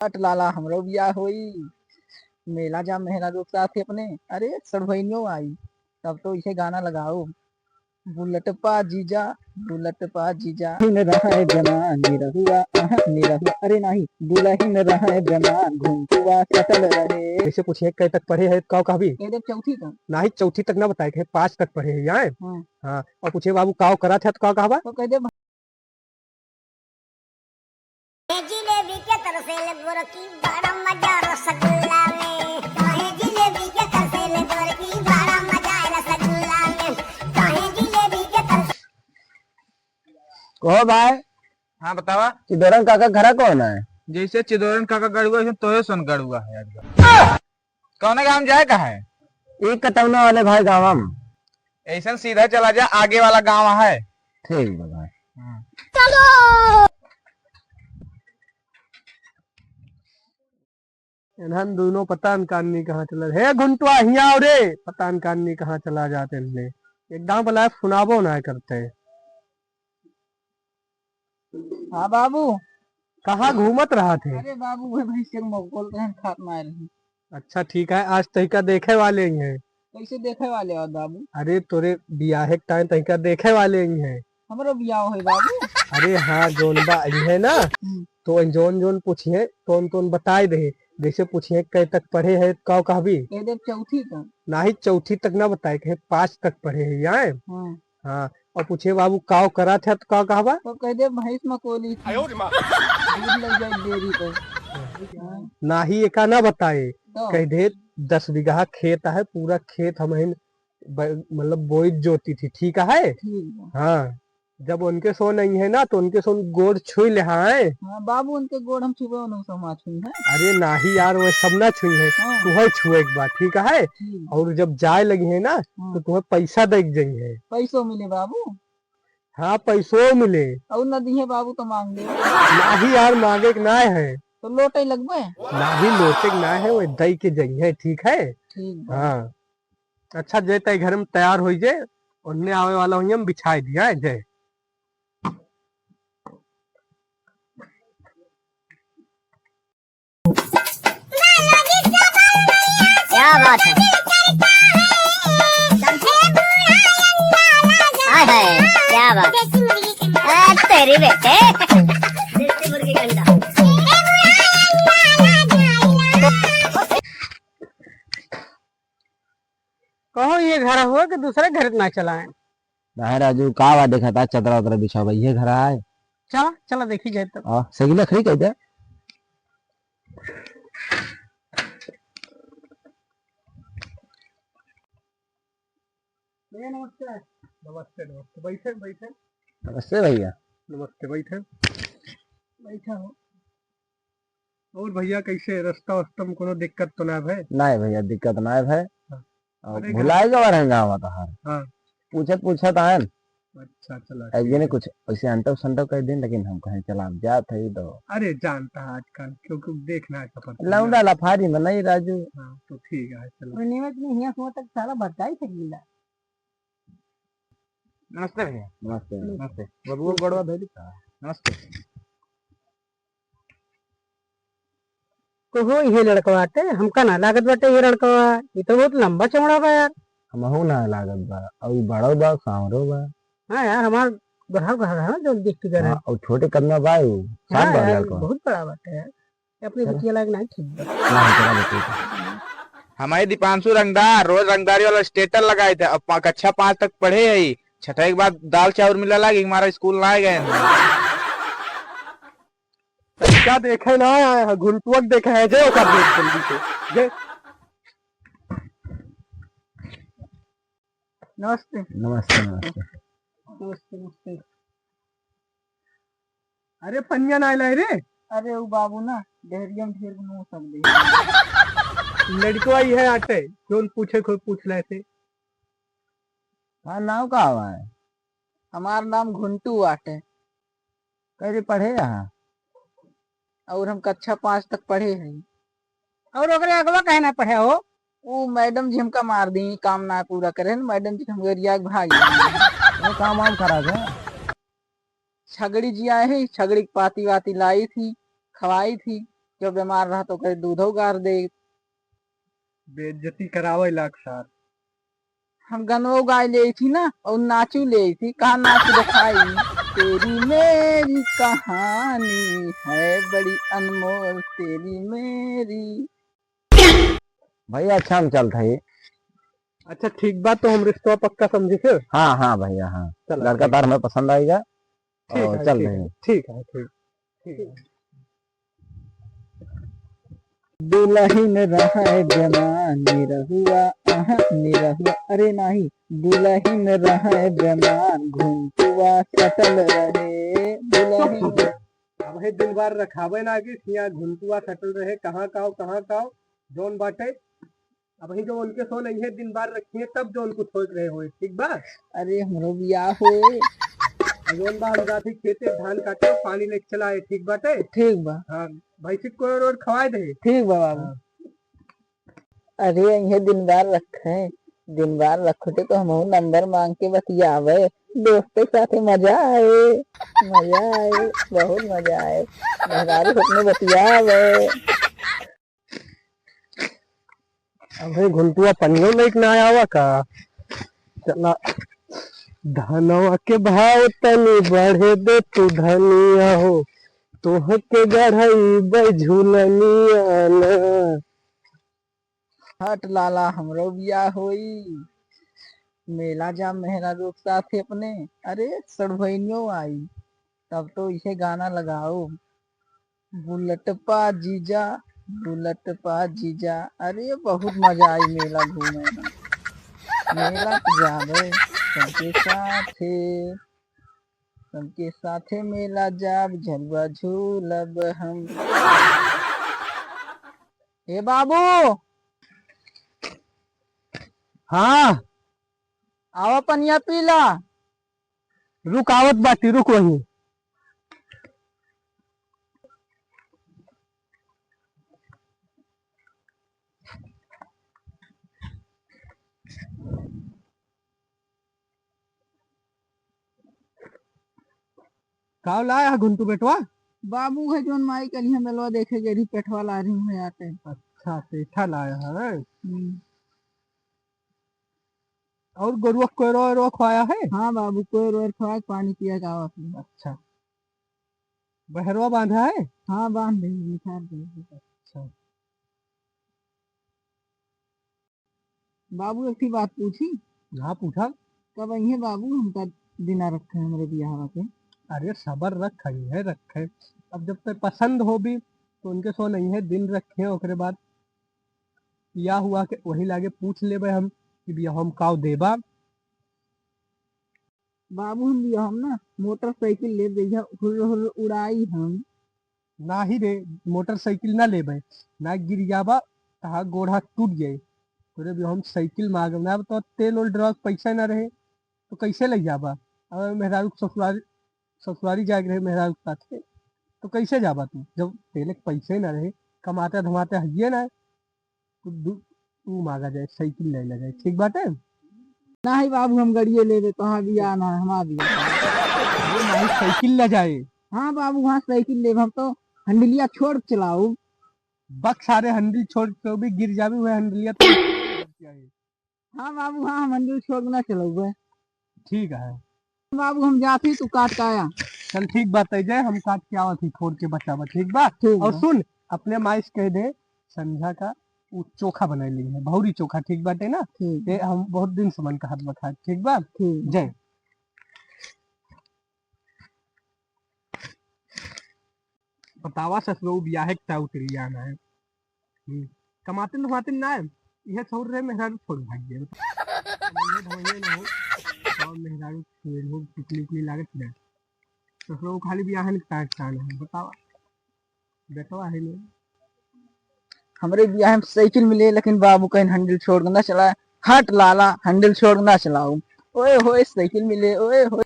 हट लाला हमरो बियाह होई। मेला जा मेहरा लोग साथ थे अपने। अरे सड़भइनियो आई। तब तो इसे गाना लगाओ। बुलेट पा जीजा, बुलेट पा जीजा हिन रहा है जनान निरहुआ निरहुआ अरे नहीं दुल्हन रहा है जनान घुमतुआ सटल रहे। ऐसे पूछिए कई तक पढ़े हैं काव का भी ये देख चौथी का। ना ही चौथी तक ना बताए थे 5 तक पढ़े हैं यहाँ। हाँ हाँ और पूछे बाबू काव करा था तो काव कहा तो कह दे जिलेबी के तरसेल गोरकी बड़ा मजा रसगुल्ला में। काहे जिलेबी के तरसेल गोरकी बड़ा मजा रसगुल्ला में। काहे जिलेबी के तरसेल। कहो भाई। हाँ बतावा। चिदोरन काका घरा कौन है? जैसे चिदोरन काका गड़ुआ है तो सुन गड़ुआ है यार। कौन गांव जाए का है? एक कतौना वाले भाई गाँव में। ऐसा सीधा चला जा आगे वाला गांव है। ठीक है भाई। चलो इन्हन दोनों पता न काननी कहाँ चला है घुंटवा हिया रे पता न काननी कहाँ चला जाते इनले एक गांव वाला सुनाबो ना करते। हाँ बाबू। कहाँ घूमत रहा थे? अरे बाबू वो भैंस के बोल रहे हैं खात मार रही। अच्छा ठीक है आज तहिका देखे वाले ही हैं। कैसे देखे वाले हो बाबू? अरे तोरे बियाहे के टाइम तहिका देखे वाले ही हैं। हमरो बियाह है बाबू। अरे हाँ जोन बा है ना तो जोन जोन पूछिए तोन तोन बताए दे। जैसे पूछिए कई तक पढ़े है काव कहा भी ये देख चौथी का। ना ही चौथी तक ना बताए थे 5 तक पढ़े हैं यहाँ। हाँ हाँ और पूछे बाबू काव करा था तो काव कहा तो कह दे भैंस में कोली थी। दूध लग जाए डेयरी पे। हाँ, ना ही एका ना बताए तो कह दे 10 बीघा खेत है पूरा खेत हम मतलब बोई जोती थी ठीक है। ठीक है। हाँ जब उनके सो नहीं है ना तो उनके सो गोड़ छुई ले हाँ। हाँ बाबू उनके गोड़ हम छुपे उन्हें समाज हुई है। अरे ना ही यार वो सब ना छुई है हाँ तुम्हें छुए एक बार ठीक है। ठीक। और जब जाए लगी है ना हाँ, तो तुम्हें पैसा देख जाइए। पैसों मिले बाबू। हाँ पैसों मिले। और न दिए बाबू तो मांग ले। ना ही यार मांगे के ना है तो लोटे लगबे। ना ही लोटे के ना है वो दई के जाइए ठीक है। ठीक बा। हाँ अच्छा जय तय घर में तैयार हो जाए उन्हें आवे वाला हुई हम बिछाई दिया है जय। क्या बात है। हाय हाय क्या बात है। तेरी बेटे देसी मुर्गी का अंडा। कहो ये घर हुआ कि दूसरे घर ना चलाए? ना राजू का वा देखा था चदरा उतरा बिछा भाई ये घर है। चला चला देखी जाए तब। सही ना खरी कहते। नमस्ते नमस्ते नमस्ते बैठे बैठे। नमस्ते भैया। नमस्ते बैठे बैठा हो। और भैया कैसे रास्ता वास्ता में कोनो दिक्कत तो ना है? नहीं भैया दिक्कत ना है भाई। और अरे भुलाए के बारे में गाँव तो हार हाँ पूछत आए अच्छा चला ऐसे नहीं कुछ वैसे अंटो संटो कह दिन लेकिन हम कहीं चला जा थे तो अरे जानता है आजकल क्योंकि देखना है सफर लौंडा लफारी में नहीं राजू। हाँ तो ठीक है चलो। नियमित में हिया सुबह तक सारा भटकाई सकीला। नमस्ते भैया। नमस्ते। नमस्ते। बबुआ गड़वा धैली नमस्ते। कहो ये लड़का बाटे हमका ना लागत बाटे ये लड़का ये तो बहुत लंबा चौड़ा बा यार। हमहू ना लागत बा और ई बड़ो बा सांवरो बा। हाँ यार हमार गढ़ा गढ़ा है जो देख के हाँ, और छोटे कदमा बा उ हाँ शाम बा यार लड़का बहुत बड़ा बाटे यार ये अपनी चलो। बिटिया लायक नहीं ठीक बा। नहीं चला बेटी। हमारे दीपांशु रंगदार रोज रंगदारी वाला स्टेटर लगाए थे अब कक्षा 5 तक पढ़े है। छठा के बाद दाल चावल मिला लगी हमारा स्कूल ना गए। क्या देखे ना घुंटुआ देखे है जे ओकर देख जल्दी से जे। नमस्ते नमस्ते नमस्ते। नमस्ते नमस्ते। अरे पनिया ना लाए रे। अरे वो बाबू ना डेहरिया में ढेर नो सब दे। लड़को आई है आटे जोन पूछे कोई पूछ ले थे। हाँ नाव का हुआ है? हमार नाम घुंटू आटे कैसे पढ़े यहाँ? और हम कक्षा 5 तक पढ़े हैं। और ओकरे अगवा कहे ना पढ़े हो? वो मैडम जी हमका मार दी काम ना पूरा करे न मैडम जी हम गरिया के भाग वो काम वाम खराब है। छगड़ी जी आए हैं छगड़ी की पाती वाती लाई थी खवाई थी जो बीमार रहा तो कहीं दूधो गार दे। बेइज्जती करावे लाख सार। हम गनो गाय ले थी ना और नाचू ले थी, कहा नाच दिखाई। तेरी मेरी कहानी है बड़ी अनमोल, तेरी मेरी। भैया अच्छा में चलता है। अच्छा ठीक बात, तो हम रिश्ता पक्का समझे फिर। हाँ हाँ भैया हाँ, चलो लड़का तार हमें पसंद आएगा ठीक और है, चल ठीक रहे है, हैं। ठीक है, ठीक है। दुल्हन रहा जवान निरहुआ, निरहुआ अरे नहीं, दुल्हन रहा जवान घुंटुआ सटल रहे। दुल्हन अब हे दिन बार रखावे ना कि सिया घुंटुआ सटल रहे, कहाँ का जोन बाटे। अब ही जो उनके सो नहीं है दिन बार रखिए तब जो उनको सोच रहे हो, ठीक बा। अरे हमरो बियाह होए। जोन बा हम जाती खेते धान काटे पानी लेके चलाए, ठीक बाटे। ठीक बा, हाँ भैंसी को रोड खवाए दे। ठीक बा बाबू। हाँ। अरे यही दिन बार रखे, दिन बार रखोटे तो हम नंबर मांग के बतियावे। दोस्तों के साथ मजा आए, मजा आए, बहुत मजा आए। मेहरारू अपने बतियावे। अबे घुंटुआ पनियों लेके ना आया का। चला धनवा के भाव तनी बढ़े दे तू धनिया हो, तोह के गढ़ई बझुलनिया ना। हट लाला हमरो बियाह होई। मेला जा मेहरारू के साथ अपने। अरे सड़भइनियो आई, तब तो इसे गाना लगाओ। बुलेट पा जीजा, बुलेट पा जीजा। अरे बहुत मजा आई मेला घूमे में। मेला तो जावे सबके साथे, सबके साथे मेला जाब झलुआ झूलब हम। ए बाबू हाँ आवा पनिया पीला। रुक आवत बाटी, रुक वही। का लाया घुंटू बेटवा। बाबू है जोन माई कल मेलवा देखे गई पेटवा ला रही हूँ आते। अच्छा पेठा लाया है। और गोरुआ कोयरो खवाया है। हाँ बाबू कोई रोर खवा के पानी पिया का आवा पी। अच्छा बहरवा बांधा है। हाँ बांध दे निखार दे। अच्छा बाबू एक ही बात पूछी। हाँ पूछा। कब आई है बाबू, हमका दिना रखे हैं हमारे बियाह के। अरे सबर रखे। अब जब तक पसंद हो भी तो उनके सो नहीं है दिन रखे, ओकरे बाद या हुआ के वही लागे पूछ लेबे हम कि बिया हम काव देबा। बाबू हम बियाह हम ना मोटरसाइकिल ले दिया, हुर हुर उड़ाई हम। ना ही रे मोटरसाइकिल ना लेबे, ना गिर जाबा तहा गोड़ हाथ टूट जाए। तोरे भी हम साइकिल मांगब ना, तो तेल और ड्रग पैसा ना रहे तो कैसे ले जाबा। अगर मेहरारू ससुरारी जाए रहे मेहरारू के साथे तो कैसे जाबा तू, जब तेले के पैसे ना रहे, कमाते धमाते हइये ना, तो तू मांगा जाए साइकिल ले ले जाए, ठीक बात है। ना ही बाबू हम गड़िए ले दे, कहाँ बियाह ना हमारा बियाह। ये नहीं साइकिल ले जाए। हाँ बाबू वहाँ साइकिल ले, हम तो हंडलिया छोड़ के चलाऊ। बक सारे हंडिल छोड़ के भी गिर जाबी हुए हंडलिया तो हाँ बाबू हाँ हम हंडिल छोड़ के ना चलाऊ। ठीक है। बाबू हम जाती तू काट के आया। चल ठीक बात है जय, हम काट के आवत ही छोड़ के बचावा, ठीक बा। ठीक और बा। सुन अपने माइस कह दे संध्या का वो चोखा बना ली है, भौरी चोखा, ठीक बाटे ना। ठीक ये हम बहुत दिन से मन का हाथ बखा, ठीक बा। ठीक। जय। बतावा ससुरो बियाह के उतरी आना है। कमाते धमाते ना है, यह छोड़ रहे मेहरारू छोड़ भाग गए। ना हो और मेहरारू हो टिकली लागत ना, ससुरो खाली बियाह का आना है। बतावा बेटवा है नहीं। हमारे बियाह में साइकिल मिले, लेकिन बाबू कहीं हंडिल छोड़ के ना चला। हट लाला हंडिल छोड़ के ना चलाऊ। ओए होए साइकिल मिले, ओए होए।